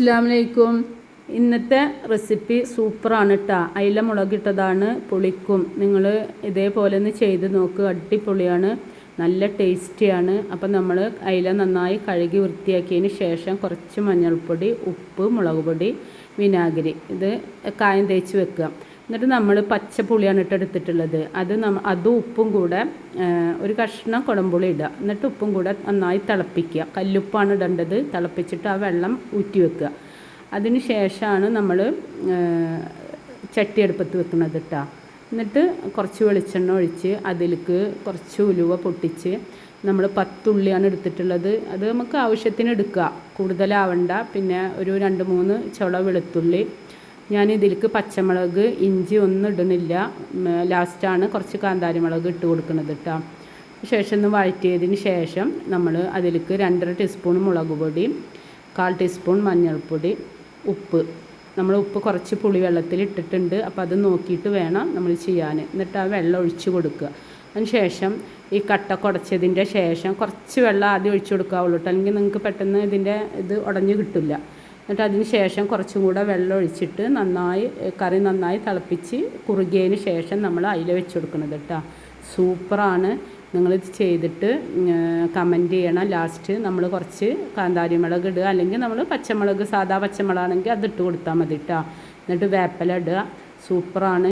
അസ്സലാമലൈക്കും. ഇന്നത്തെ റെസിപ്പി സൂപ്പറാണ് കേട്ടോ. അയില മുളകിട്ടതാണ്, പുളിക്കും. നിങ്ങൾ ഇതേപോലെ ഒന്ന് ചെയ്ത് നോക്കുക, അടിപൊളിയാണ്, നല്ല ടേസ്റ്റിയാണ്. അപ്പം നമ്മൾ അയില നന്നായി കഴുകി വൃത്തിയാക്കിയതിന് ശേഷം കുറച്ച് മഞ്ഞൾപ്പൊടി, ഉപ്പ്, മുളക് പൊടി, വിനാഗിരി ഇത് കായം തേച്ച് വെക്കുക. എന്നിട്ട് നമ്മൾ പച്ചപ്പുളിയാണ് എടുത്തിട്ടുള്ളത്. അതും ഉപ്പും കൂടെ ഒരു കഷ്ണം കുടംപുളി ഇടുക. എന്നിട്ട് ഉപ്പും കൂടെ നന്നായി തിളപ്പിക്കുക. കല്ലുപ്പാണ് ഇടേണ്ടത്. തിളപ്പിച്ചിട്ട് ആ വെള്ളം ഊറ്റി വെക്കുക. അതിന് ശേഷമാണ് നമ്മൾ ചട്ടി അടുപ്പത്ത് വെക്കുന്നത് കേട്ടോ. എന്നിട്ട് കുറച്ച് വെളിച്ചെണ്ണ ഒഴിച്ച് അതിലേക്ക് കുറച്ച് ഉലുവ പൊട്ടിച്ച്, നമ്മൾ 10 ഉള്ളിയാണ് എടുത്തിട്ടുള്ളത്. അത് നമുക്ക് ആവശ്യത്തിന് എടുക്കുക, കൂടുതലാവണ്ട. പിന്നെ ഒരു 2-3 ചുള വെളുത്തുള്ളി. ഞാനിതിലേക്ക് പച്ചമുളക്, ഇഞ്ചി ഒന്നും ഇടുന്നില്ല. ലാസ്റ്റാണ് കുറച്ച് കാന്താരി മുളക് ഇട്ട് കൊടുക്കുന്നത് കേട്ടോ. ശേഷം ഒന്ന് വഴറ്റിയതിന് ശേഷം നമ്മൾ അതിലേക്ക് 2.5 ടീസ്പൂൺ മുളക് പൊടി, 1/4 ടീസ്പൂൺ മഞ്ഞൾപ്പൊടി, ഉപ്പ്. നമ്മൾ ഉപ്പ് കുറച്ച് പുളി വെള്ളത്തിൽ ഇട്ടിട്ടുണ്ട്. അപ്പോൾ അത് നോക്കിയിട്ട് വേണം നമ്മൾ ചെയ്യാൻ. എന്നിട്ട് ആ വെള്ളം ഒഴിച്ച് കൊടുക്കുക. അതിന് ശേഷം ഈ കട്ട കുടച്ചതിൻ്റെ ശേഷം കുറച്ച് വെള്ളം ആദ്യം ഒഴിച്ച് കൊടുക്കാവുള്ളൂ കേട്ടോ, അല്ലെങ്കിൽ നിങ്ങൾക്ക് പെട്ടെന്ന് ഇതിൻ്റെ ഇത് ഉടഞ്ഞ് കിട്ടില്ല. എന്നിട്ട് അതിന് ശേഷം കുറച്ചും കൂടെ വെള്ളം ഒഴിച്ചിട്ട് കറി നന്നായി തിളപ്പിച്ച് കുറുകിയതിന് ശേഷം നമ്മൾ അയില വെച്ച് കൊടുക്കുന്നത് കേട്ടോ. സൂപ്പറാണ്. നിങ്ങളിത് ചെയ്തിട്ട് കമൻറ്റ് ചെയ്യണം. ലാസ്റ്റ് നമ്മൾ കുറച്ച് കാന്താരി മുളക് ഇടുക, അല്ലെങ്കിൽ നമ്മൾ പച്ചമുളക്, സാധാ പച്ചമുളകാണെങ്കിൽ അതിട്ട് കൊടുത്താൽ മതി കേട്ടോ. എന്നിട്ട് വേപ്പില ഇടുക. സൂപ്പറാണ്.